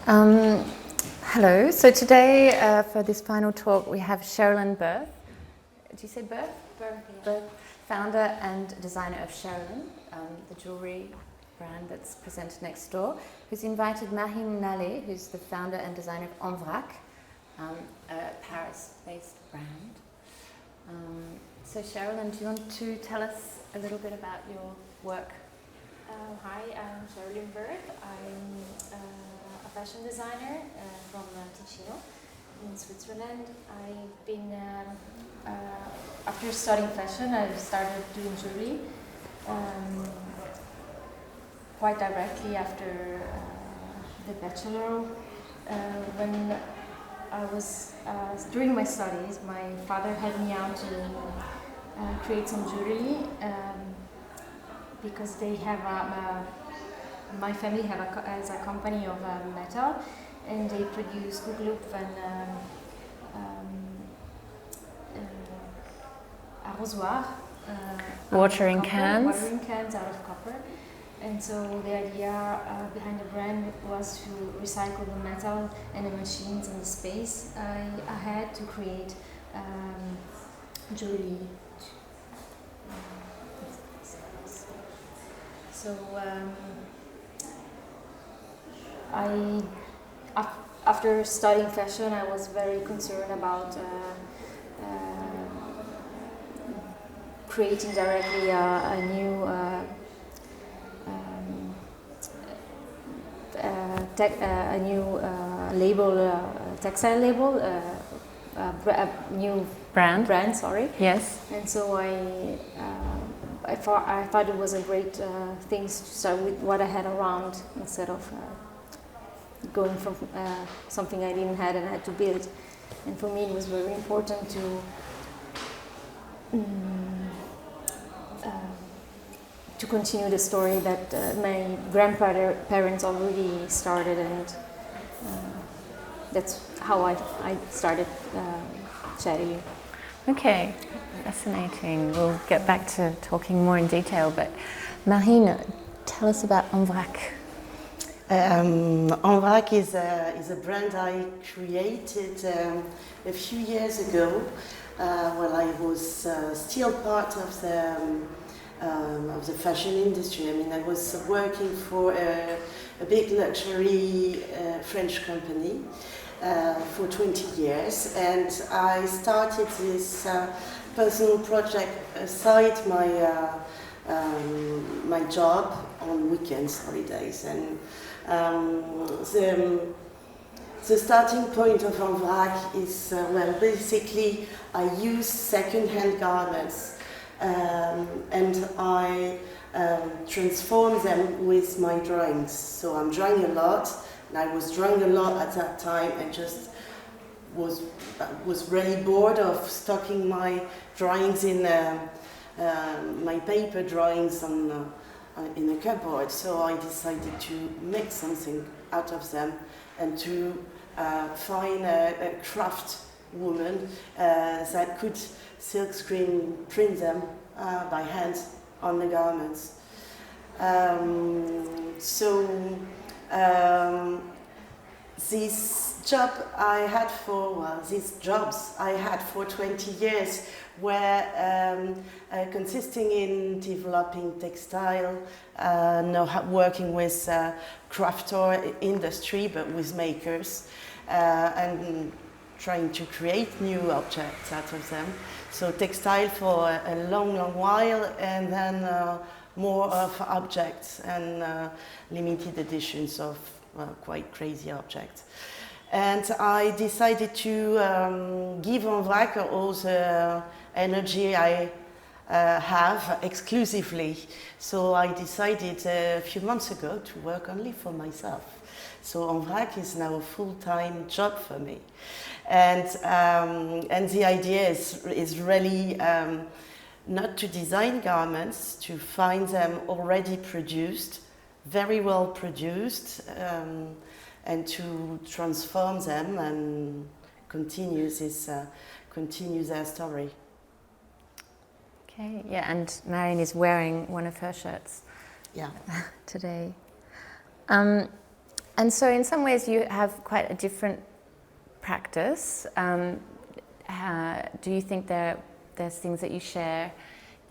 Um, Hello. So today, for this final talk, we have Sherylin Birth. Do you say Birth? Birth, founder and designer of Sherylin, the jewelry brand that's presented next door, who's invited Marine Nallet, who's the founder and designer of En VRAC, a Paris-based brand. So Sherylin, do you want to tell us a little bit about your work? Hi, I'm Sherylin Birth. I'm a fashion designer from Ticino in Switzerland. I've been, after studying fashion, I started doing jewelry quite directly after the bachelor. When I was during my studies, my father had me out to create some jewelry because they have my family has a company of metal, and they produce Kugelhopf and arrosoir, Watering cans. Watering cans out of copper. And so the idea behind the brand was to recycle the metal and the machines and the space I had to create jewelry. So after studying fashion, I was very concerned about creating directly a new label, textile label, a new brand. Sorry. Yes. And so I thought it was a great thing to start with what I had around instead of going from something I didn't have and I had to build. And for me, it was very important to continue the story that my grandparents already started, and that's how I started Sherylin. Okay, fascinating. We'll get back to talking more in detail, but Marine, tell us about En VRAC. En VRAC is a brand I created a few years ago while I was still part of the fashion industry. I mean, I was working for a big luxury French company for 20 years, and I started this personal project aside my job on weekends, holidays, and the starting point of En VRAC is basically I use second-hand garments and I transform them with my drawings. So I'm drawing a lot, and I was drawing a lot at that time, and just was really bored of stocking my drawings in my paper drawings in a cupboard. So I decided to make something out of them and to find a craft woman that could silkscreen print them by hand on the garments. These jobs I had for 20 years were consisting in developing textile, working with craft or industry, but with makers, and trying to create new objects out of them. So textile for a long while, and then more of objects and limited editions of quite crazy objects. And I decided to give En VRAC all the energy I have exclusively. So I decided a few months ago to work only for myself. So En VRAC is now a full-time job for me. And the idea is really not to design garments, to find them already produced, very well produced, and to transform them and continue their story. Okay, yeah, and Marine is wearing one of her shirts. Yeah. Today. And so in some ways you have quite a different practice. Do you think there's things that you share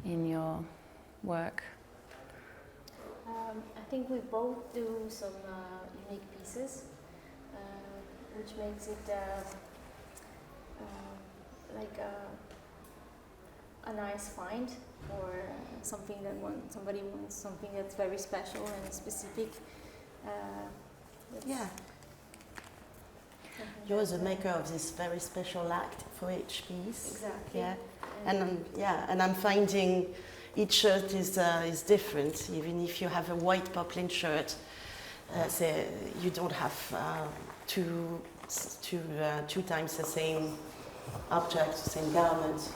in your work? I think we both do some unique pieces, which makes it like a nice find, or something that somebody wants something that's very special and specific. Yeah. You're the maker of this very special act for each piece. Exactly. Yeah. And I'm finding each shirt is different. Even if you have a white poplin shirt, say you don't have two times the same object, the same garment. So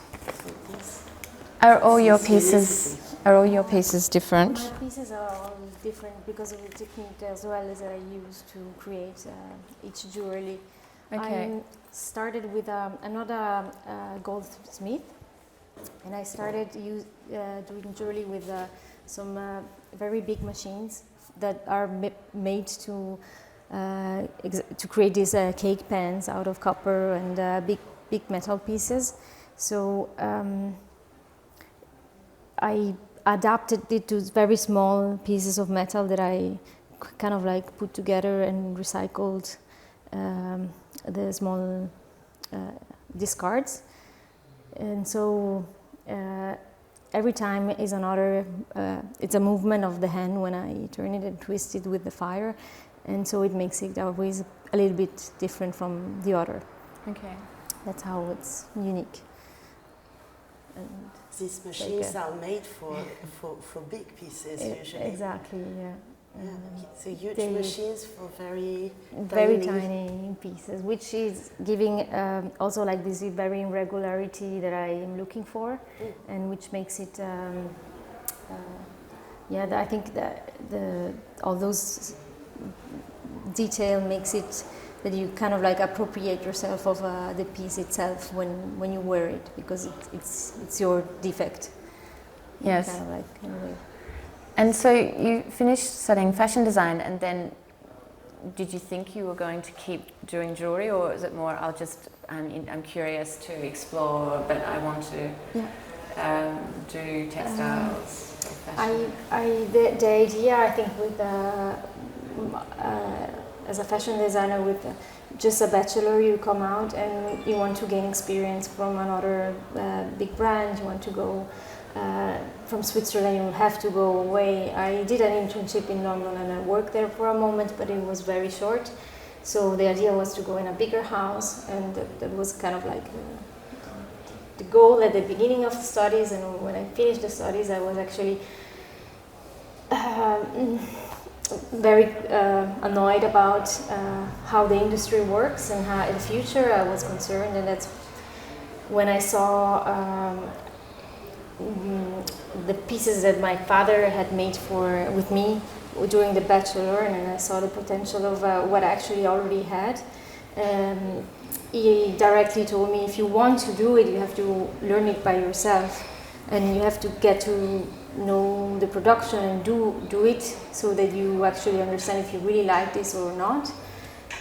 Are all your pieces different? My pieces are all different because of the technique as well as that I use to create each jewelry. Okay. I started with another goldsmith, and I started doing jewelry with some very big machines that are made to create these cake pans out of copper and big metal pieces. So I adapted it to very small pieces of metal that I kind of like put together and recycled the small discards. And so every time is another, it's a movement of the hand when I turn it and twist it with the fire. And so it makes it always a little bit different from the other. Okay. That's how it's unique. And these machines are made for big pieces usually. Exactly, yeah. So huge machines for very tiny pieces, which is giving also like this very irregularity that I am looking for, and which makes it, I think that all those detail makes it that you kind of like appropriate yourself of the piece itself when you wear it, because it's your defect. Yes. Kind of like in a way. And so you finished studying fashion design, and then did you think you were going to keep doing jewelry, or is it more I'm curious to explore, but I want to do textiles? The idea, I think, with as a fashion designer with just a bachelor, you come out and you want to gain experience from another big brand. You want to go from Switzerland, you have to go away. I did an internship in London and I worked there for a moment, but it was very short. So the idea was to go in a bigger house, and that was kind of like the goal at the beginning of the studies. And when I finished the studies, I was actually very annoyed about how the industry works and how in the future I was concerned. And that's when I saw the pieces that my father had made with me during the bachelor, and I saw the potential of what I actually already had. He directly told me, if you want to do it, you have to learn it by yourself, and you have to get to know the production and do it so that you actually understand if you really like this or not,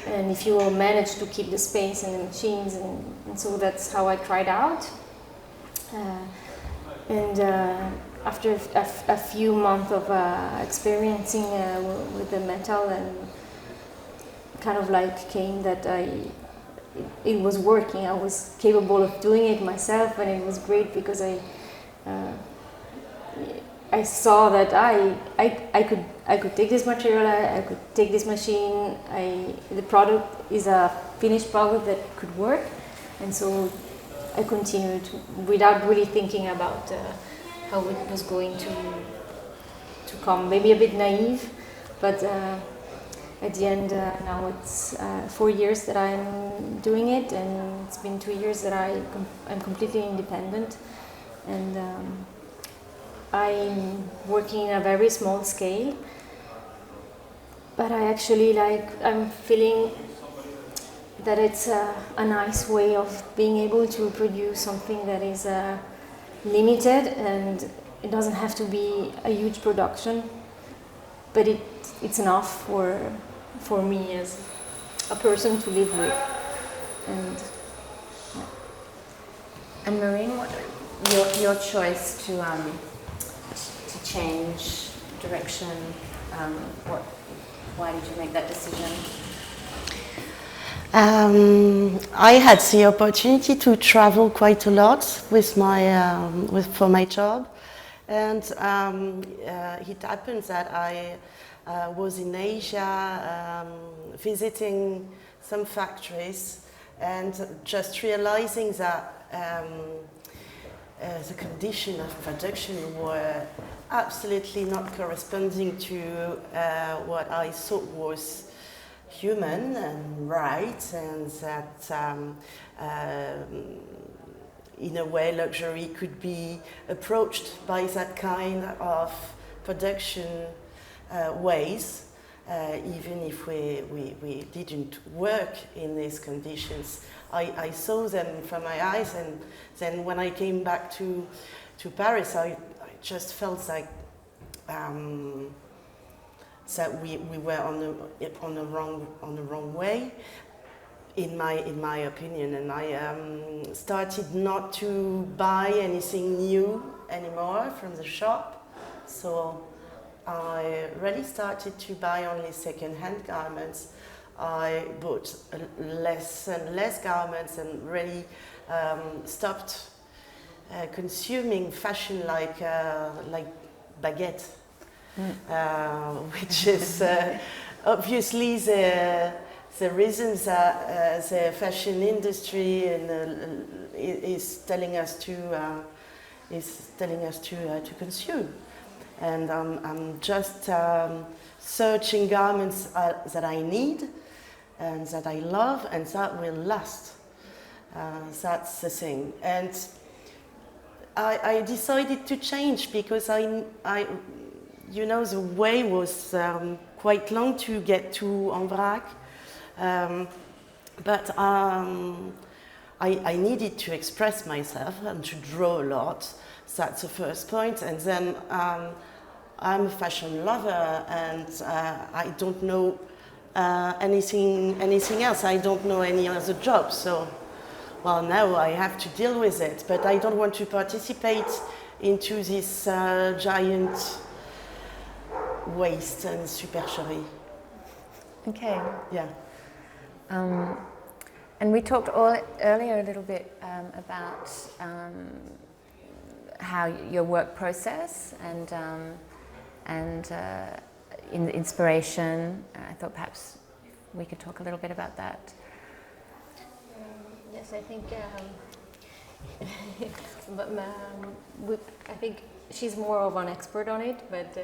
and if you will manage to keep the space and the machines. And so that's how I tried out. After a few months of experiencing with the metal, and kind of like came that it was working. I was capable of doing it myself, and it was great because I saw that I could take this material, I could take this machine. The product is a finished product that could work, and so I continued without really thinking about how it was going to come. Maybe a bit naive, but at the end, now it's 4 years that I'm doing it, and it's been 2 years that I'm completely independent, and I'm working in a very small scale. But I actually I'm feeling that it's a nice way of being able to produce something that is limited, and it doesn't have to be a huge production, but it's enough for me as a person to live with. And Marine, your choice to change direction, why did you make that decision? I had the opportunity to travel quite a lot with for my job, and it happens that I was in Asia visiting some factories and just realizing that the condition of production were absolutely not corresponding to what I thought was human and right, and that in a way luxury could be approached by that kind of production ways, even if we didn't work in these conditions. I saw them from my eyes, and then when I came back to Paris, I just felt like that we were on the wrong way, in my opinion, and I started not to buy anything new anymore from the shop. So I really started to buy only second-hand garments. I bought less and less garments and really stopped consuming fashion like baguette, which is obviously the reasons that the fashion industry is telling us to consume. And I'm just searching garments that I need and that I love and that will last. That's the thing. And I decided to change because the way was quite long to get to En VRAC, but I needed to express myself and to draw a lot. That's the first point. And then I'm a fashion lover, and I don't know anything else. I don't know any other job. So, well, now I have to deal with it. But I don't want to participate into this giant waste and supercherie. Okay. Yeah. And we talked earlier a little bit about how your work process and in the inspiration. I thought perhaps we could talk a little bit about that. Yes, I think. I think she's more of an expert on it, but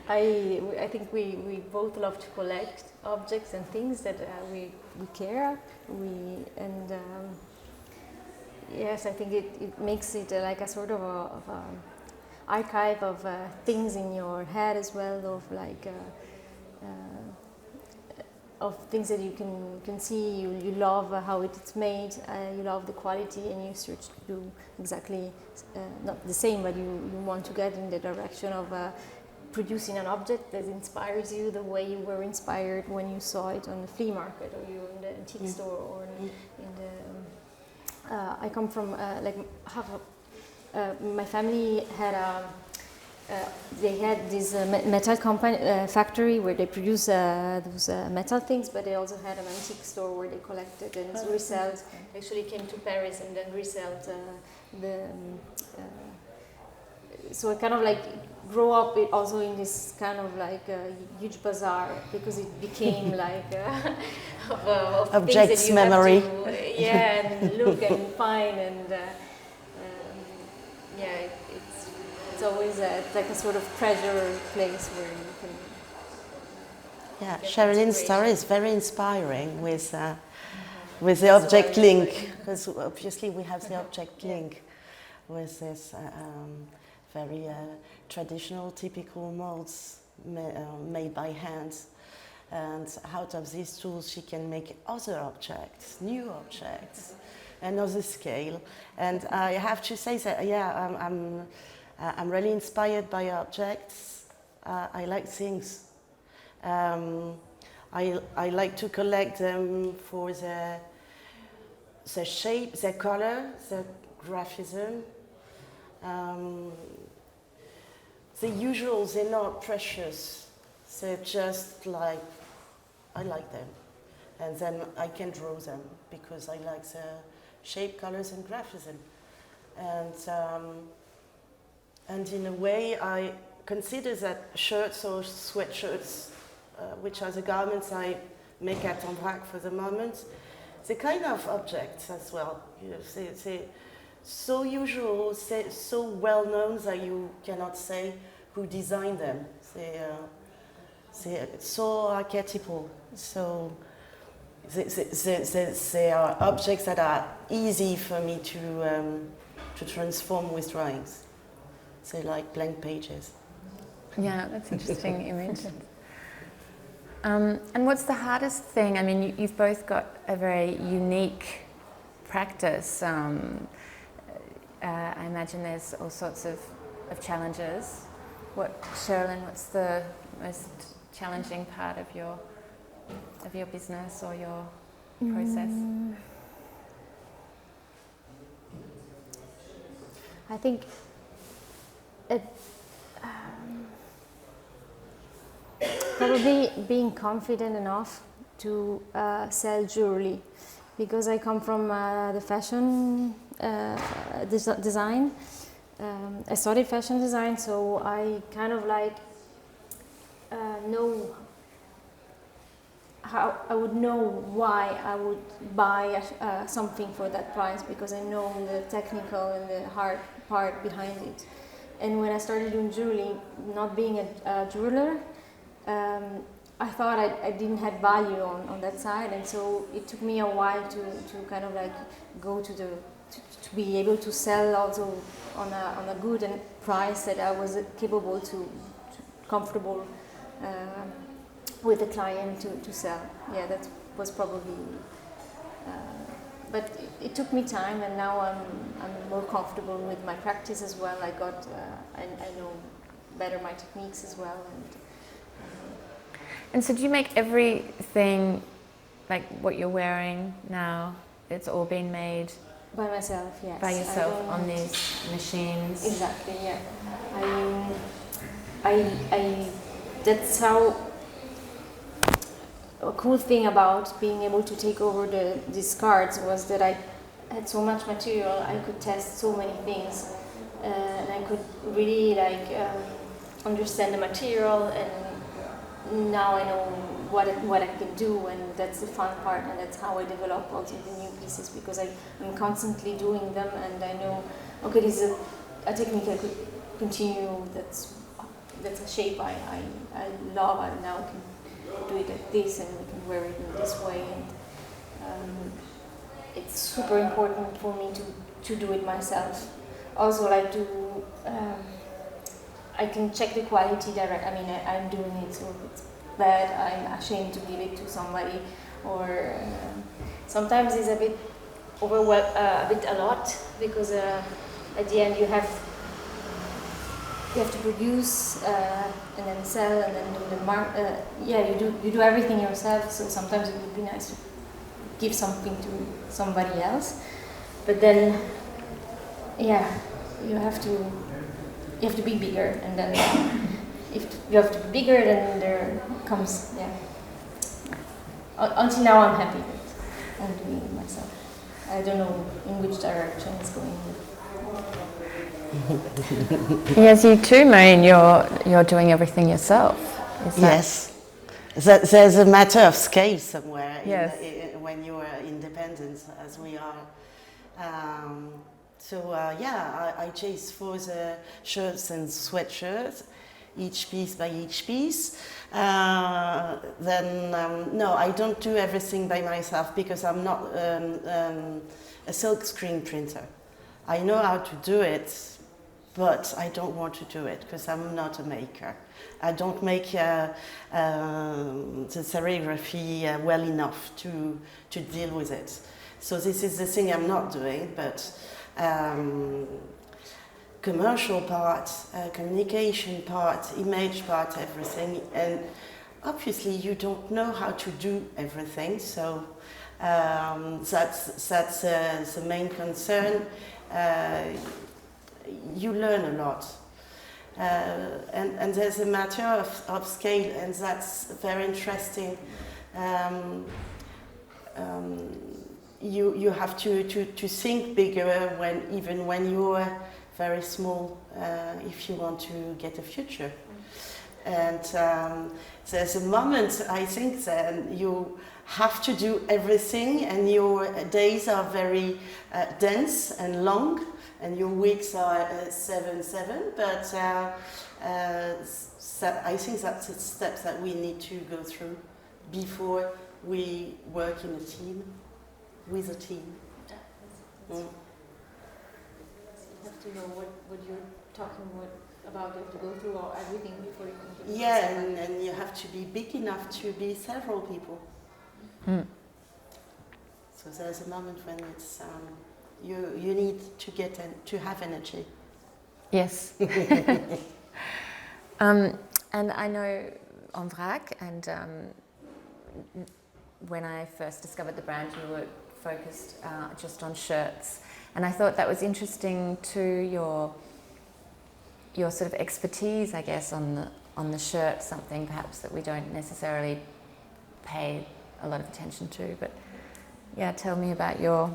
I think we both love to collect objects and things that we care. Yes, I think it makes it like a sort of a archive of things in your head as well, of like of things that you can see. You love how it's made. You love the quality, and you search to do exactly not the same, but you want to get in the direction of producing an object that inspires you the way you were inspired when you saw it on the flea market, or you were in the antique store, or in the. I come from my family had they had this metal company factory where they produce those metal things, but they also had an antique store where they collected and resold. Actually came to Paris and then resold so I kind of like grew up also in this kind of like huge bazaar, because it became like of objects things that you memory. have to, and look and find, and it's always like a sort of treasure place where you can. Yeah, Sherylin's story is very inspiring with the object link, because obviously we have the object link with this very traditional, typical molds made by hand, and out of these tools she can make other objects, new objects, another scale. And I have to say that I'm really inspired by objects. I like things, I like to collect them for the shape, the color, the graphism. The usuals, they're not precious. They're just like, I like them. And then I can draw them because I like the shape, colors, and graphism. And in a way, I consider that shirts or sweatshirts, which are the garments I make at En VRAC for the moment, they're kind of objects as well. You know, they're so usual, so well known that you cannot say who designed them. They're so archetypal. So they are objects that are easy for me to transform with drawings. They're like blank pages. Yeah, that's an interesting image. And what's the hardest thing? I mean, you've both got a very unique practice. I imagine there's all sorts of challenges. Sherylin, what's the most challenging part of your business or your process? I think it probably being confident enough to sell jewelry, because I come from the fashion design. I studied fashion design, so I kind of like know how I would know why I would buy something for that price, because I know the technical and the hard part behind it. And when I started doing jewelry, not being a jeweler, I thought I didn't have value on that side, and so it took me a while to kind of like go to be able to sell also on a good and price that I was capable to comfortable with the client to sell. Yeah, that was probably. But it took me time, and now I'm more comfortable with my practice as well. I know better my techniques as well. And so do you make everything, like what you're wearing now, it's all been made? By myself, yes. By yourself on these machines? Exactly, yeah. I that's how a cool thing about being able to take over these cards was that I had so much material, I could test so many things, and I could really understand the material, and now I know what I can do, and that's the fun part, and that's how I develop also the new pieces, because I'm constantly doing them, and I know, okay, this is a technique I could continue, that's a shape I love, and now I can do it like this, and we can wear it in this way, and it's super important for me to do it myself. Also, like I can check the quality direct. I mean, I'm doing it, so if it's bad, I'm ashamed to give it to somebody, or sometimes it's a bit a lot, because at the end you have to produce and then sell and then do the you do everything yourself. So sometimes it would be nice to give something to somebody else, but then you have to be bigger, and then if you have to be bigger, then there comes Until now, I'm happy that I'm doing it myself. I don't know in which direction it's going. Yes, you too, Marine. You're doing everything yourself. Yes, there's a matter of scale somewhere. Yes. When you are independent, as we are. I chase for the shirts and sweatshirts, each piece by each piece. No, I don't do everything by myself, because I'm not a silk screen printer. I know how to do it, but I don't want to do it because I'm not a maker. I don't make the serigraphy well enough to deal with it. So this is the thing I'm not doing, but commercial part, communication part, image part, everything. And obviously you don't know how to do everything, so that's the main concern. You learn a lot. And there's a matter of scale, and that's very interesting. You have to think bigger even when you're very small, if you want to get a future. And there's a moment, I think, that you have to do everything, and your days are very dense and long, and your weeks are 7/7. But I think that's the steps that we need to go through before we work in a team, with a team. Yeah, you have to know what you're talking about. You have to go through everything before you can do it. Yeah, and you have to be big enough to be several people. Mm. So there's a moment when it's you need to have energy. Yes. And I know En VRAC, and when I first discovered the brand, you were focused just on shirts, and I thought that was interesting to your sort of expertise, I guess, on the shirt, something perhaps that we don't necessarily pay a lot of attention to. But yeah, tell me about your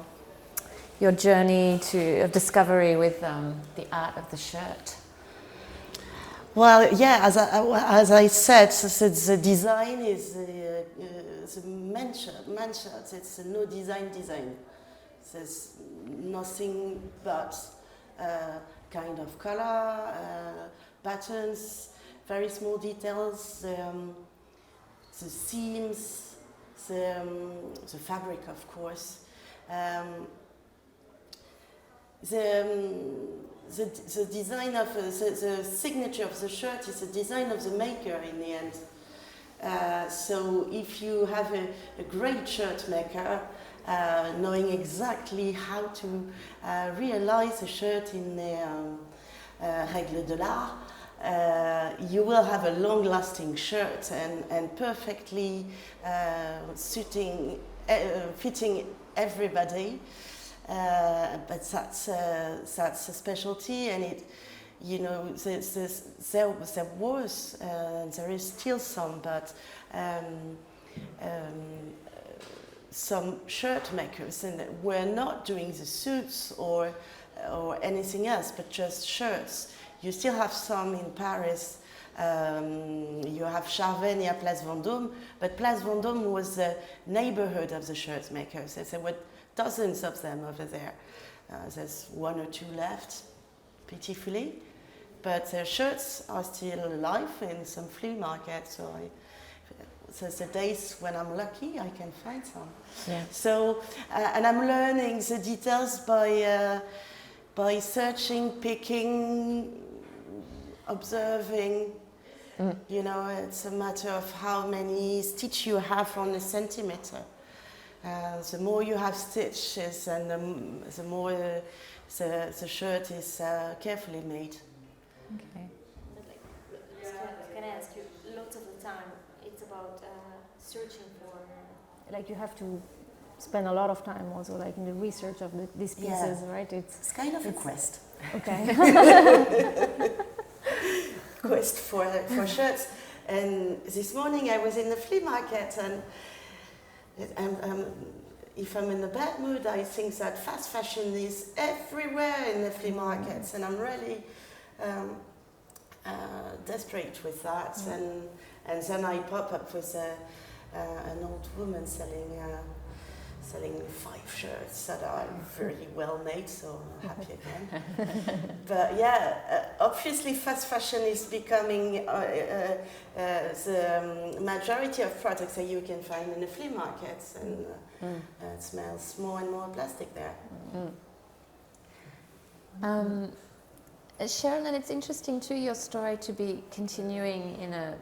journey of discovery with the art of the shirt. Well, yeah, as I said, so the design is the man shirt. It's a no design. There's nothing but kind of color, patterns, very small details, the seams, the fabric, of course. The design of the signature of the shirt is the design of the maker in the end. So if you have a great shirt maker, knowing exactly how to realize a shirt in the règles de l'art, you will have a long-lasting shirt and perfectly fitting everybody. But that's a specialty, and there is still some, but some shirt makers, and were not doing the suits or anything else, but just shirts. You still have some in Paris. You have Charvet near Place Vendôme, but Place Vendôme was the neighborhood of the shirt makers. There were dozens of them over there. There's one or two left, pitifully, but their shirts are still alive in some flea markets. So the days when I'm lucky, I can find some. Yeah. So, and I'm learning the details by searching, picking, observing. Mm. It's a matter of how many stitches you have on a centimeter. The more you have stitches, and the more the shirt is carefully made. Okay. But can I ask you, lots of the time it's about searching for... Like you have to spend a lot of time also like in the research of these pieces, Yeah. right? It's kind of a quest. Okay. Quest for shirts. And this morning I was in the flea market, and if I'm in a bad mood, I think that fast fashion is everywhere in the flea markets, and I'm really desperate with that. And then I pop up with an old woman selling 5 shirts that are very well made, so I'm happy again. But yeah, obviously fast fashion is becoming the majority of products that you can find in the flea markets, and it smells more and more plastic there. Sherylin, it's interesting too, your story to be continuing in a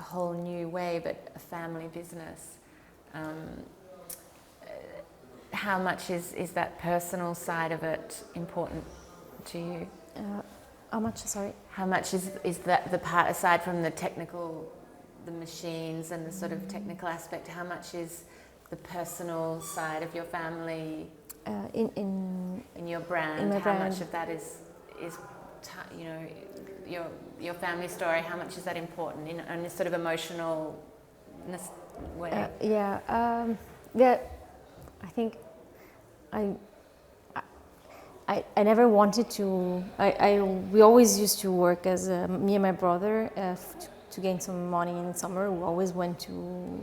whole new way, but a family business. How much is that personal side of it important to you? How much, sorry? How much is that the part, aside from the technical the machines and the sort of technical aspect, how much is the personal side of your family in your brand? In my how brand. much of that is you know, your family story? How much is that important in a sort of emotional way? Yeah, I think I never wanted to. We always used to work as me and my brother to gain some money in summer. We always went to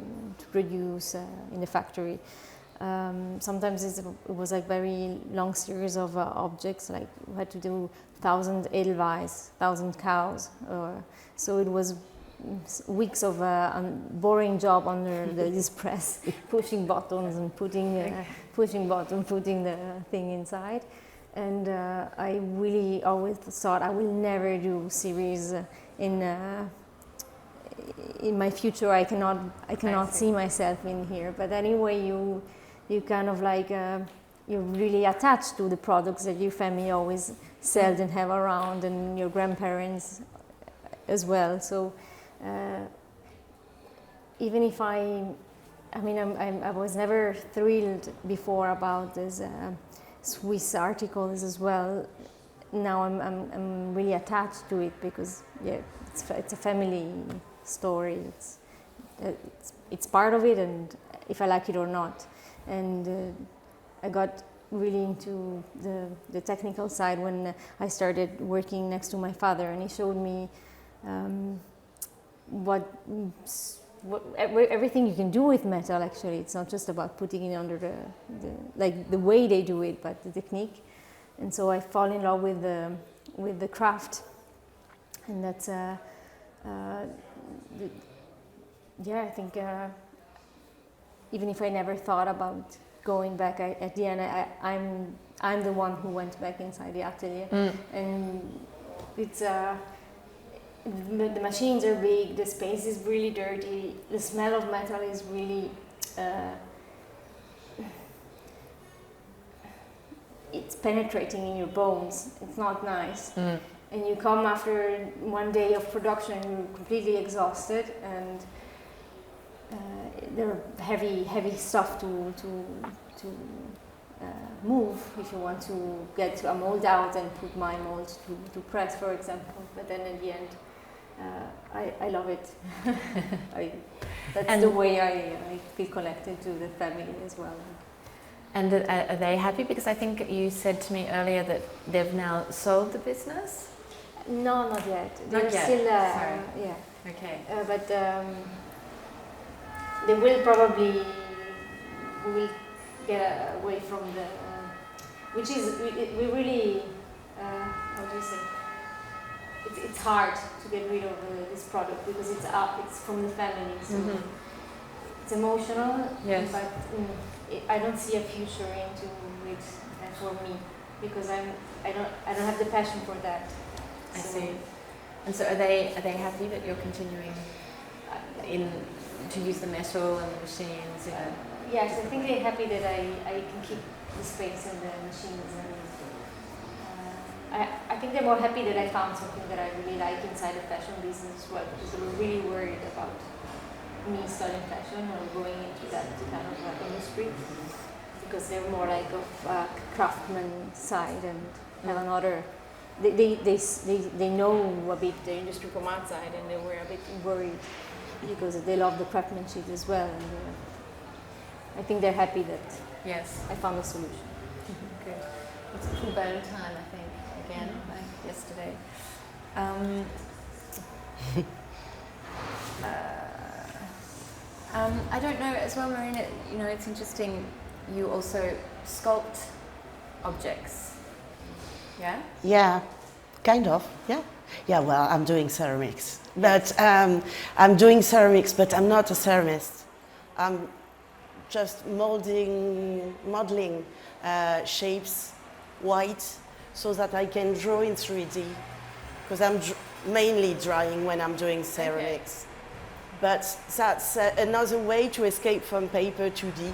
produce in the factory. Sometimes it was like very long series of objects. Like we had to do 1,000 edelweiss, 1,000 cows. So it was weeks of boring job under this press, pushing buttons and putting the thing inside. And I really always thought I will never do series in my future. I cannot see myself in here. But anyway, you kind of like you're really attached to the products that your family always sells and have around, and your grandparents as well. So even if I was never thrilled before about this Swiss articles as well. Now I'm really attached to it because it's a family story. It's part of it, and if I like it or not. And I got really into the technical side when I started working next to my father, and he showed me everything you can do with metal. Actually, it's not just about putting it under the way they do it, but the technique. And so I fall in love with the craft, and that's I think even if I never thought about going back, at the end I'm the one who went back inside the atelier, and it's. The machines are big, the space is really dirty, the smell of metal is really, it's penetrating in your bones, it's not nice. And you come after one day of production, you're completely exhausted, and they're heavy stuff to move if you want to get a mold out and put my mold to press, for example. But then in the end, I love it. That's the way I feel connected to the family as well. And are they happy? Because I think you said to me earlier that they've now sold the business? No, not yet. They're Not yet. still, Sorry. yeah. Okay. But they will probably get away from the, which is we really, how do you say? It's hard to get rid of this product because it's from the family, so it's emotional. Yes. But I don't see a future into it for me because I don't have the passion for that. I see. And so are they happy that you're continuing to use the metal and the machines? Yes, I think they're happy that I can keep the space in the machines, and I think they're more happy that I found something that I really like inside the fashion business as well, because they were really worried about me studying fashion or going into that kind of industry, because they're more like of craftsman side and have another. They know a bit the industry from outside, and they were a bit worried because they love the craftsmanship as well, and I think they're happy that I found a solution. Good. It's a full bone time, I think, again, like yesterday. I don't know as well, Marine, it's interesting, you also sculpt objects. Yeah? Yeah, kind of, yeah. Yeah, well, I'm doing ceramics. But I'm doing ceramics, but I'm not a ceramist. I'm just modeling shapes white so that I can draw in 3D, because I'm mainly drawing when I'm doing ceramics. Okay. But that's another way to escape from paper 2D.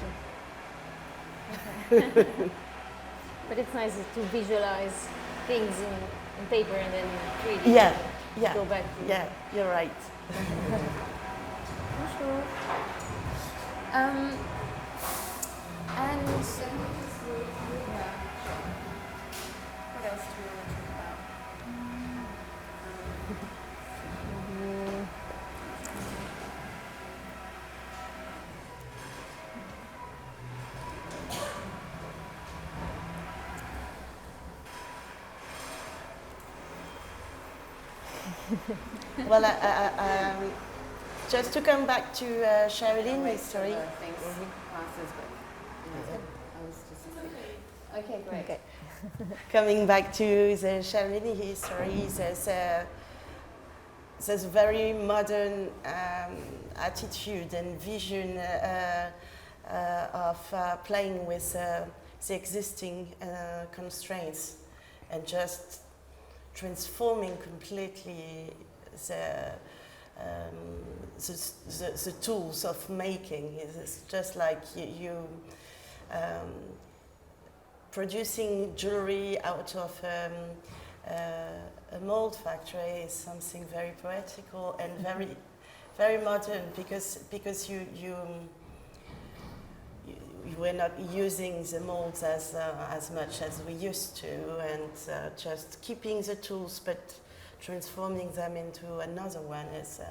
Okay. But it's nice to visualize things in paper and then 3D. Yeah. Go back to yeah, you're right. cool. And yeah. What else do we want to talk about? Well, just to come back to Sherylin history. Okay, great. Okay. Coming back to the Sherylin history, there's a very modern attitude and vision of playing with the existing constraints and just transforming completely the tools of making. It's just like you producing jewelry out of a mold factory is something very poetical and very, very modern because you were not using the molds as much as we used to, and just keeping the tools but transforming them into another one is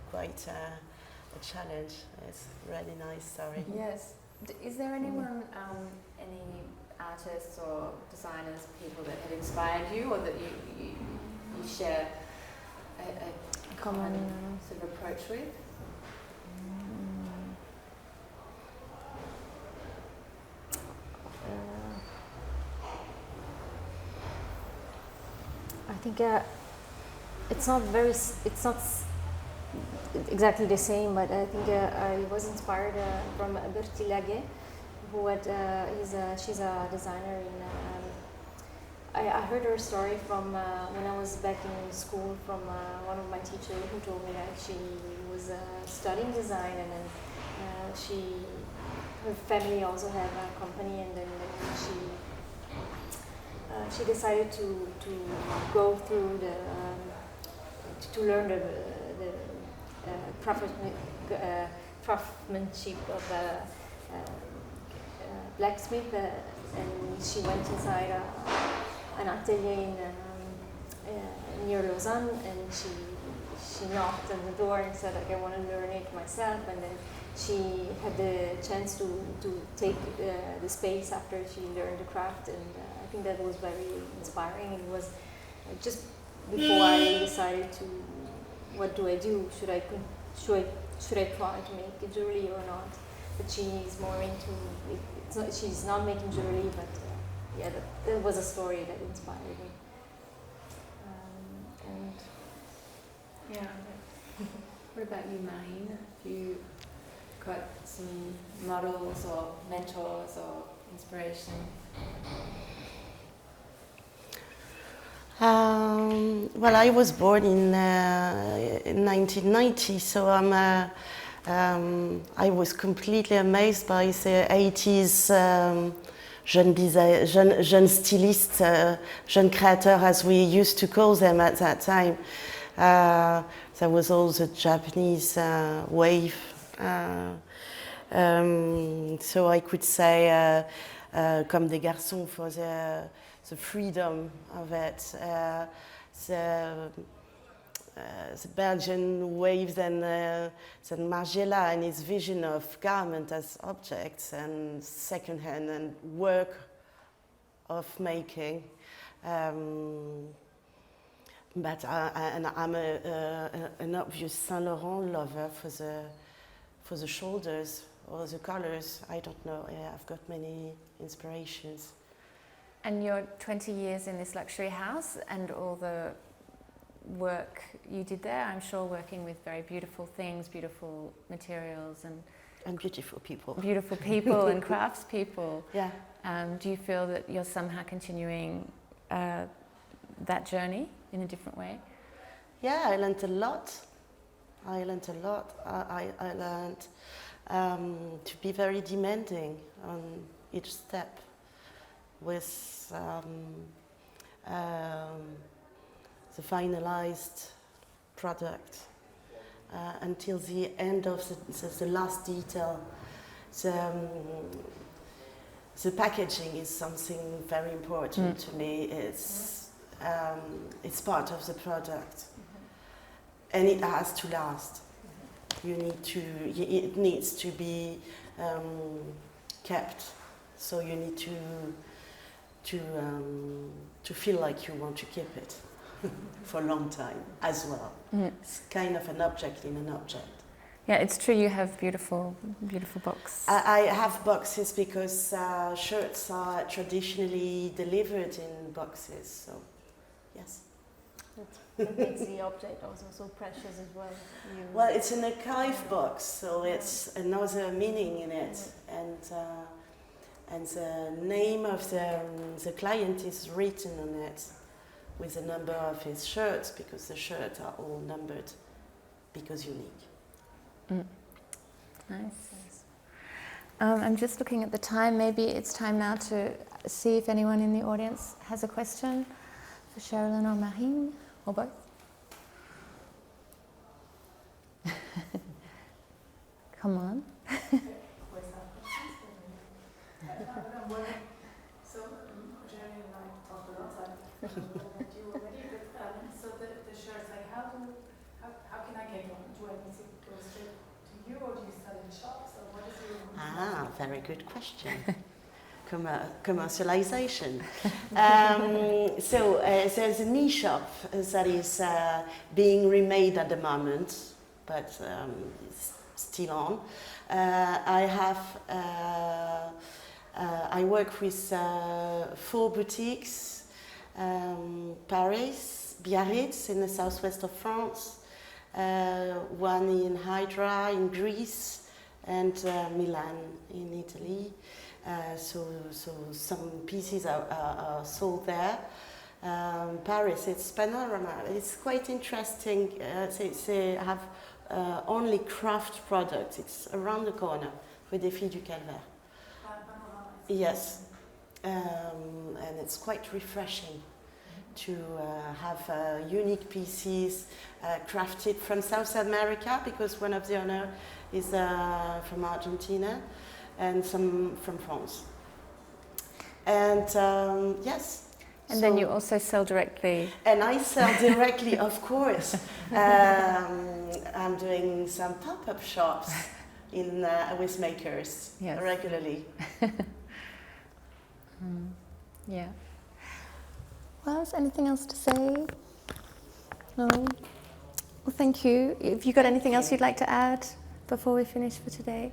quite a challenge. It's a really nice story. Yes. Is there anyone, any artists or designers, people that have inspired you, or that you share a common sort of approach with? I think it's not exactly the same, but I think I was inspired from Bertilage, who had she's a designer I heard her story from when I was back in school from one of my teachers who told me that she was studying design, and then her family also had a company, and then she decided to go through to learn the craftsmanship of blacksmith, and she went inside an atelier near Lausanne, and she knocked on the door and said, like, I want to learn it myself, and then she had the chance to take the space after she learned the craft, and I think that was very inspiring. It was just before I decided to, what do I do? Should I try to make a jewelry or not? But she's more into it. She's not making jewelry, but yeah, that was a story that inspired me. And yeah. What about you, Marine? Have you got some models or mentors or inspiration? Well, I was born in 1990, so I was completely amazed by the 80s jeune stylistes, jeune créateurs, as we used to call them at that time. There was all the Japanese wave. So I could say comme des garçons for the freedom of it. The Belgian waves and Margiela and his vision of garment as objects and second-hand and work of making. But I'm an obvious Saint Laurent lover for the shoulders or the colors. I don't know. Yeah, I've got many inspirations. And your 20 years in this luxury house and all the work you did there, I'm sure working with very beautiful things, beautiful materials and beautiful people. Beautiful people and craftspeople. Yeah. Do you feel that you're somehow continuing that journey in a different way? Yeah, I learned a lot. I learned to be very demanding on each step with the finalized product. until the end of the last detail. The packaging is something very important to me. It's part of the product, and it has to last. It needs to be kept. So you need to feel like you want to keep it for a long time as well. It's kind of an object in an object. Yeah, it's true. You have beautiful, beautiful boxes. I have boxes because shirts are traditionally delivered in boxes. So, yes. That makes the object also so precious as well. Well, it's an archive box, so it's another meaning in it, and the name of the client is written on it with the number of his shirts, because the shirts are all numbered because unique. Nice. I'm just looking at the time. Maybe it's time now to see if anyone in the audience has a question for Sherylin or Marine, or both. Come on. So, Jerry and I talked a lot about you already, but so the shirts, like how can I get one? Do I need to go straight to you, or do you sell in shops, or what is your... Very good question. Commercialization. So there's an e-shop that is being remade at the moment, but it's still on. I work with 4 boutiques, Paris, Biarritz in the southwest of France, one in Hydra in Greece, and Milan in Italy. So some pieces are sold there. Paris, it's Panorama. It's quite interesting. They have only craft products. It's around the corner, Rue des Filles du Calvaire. Yes, and it's quite refreshing to have unique pieces crafted from South America, because one of the owners is from Argentina, and some from France. And yes. And then you also sell directly. And I sell directly, of course. I'm doing some pop-up shops with makers regularly. Yeah. Well, is anything else to say? No? Well, thank you. Have you got anything else you'd like to add before we finish for today?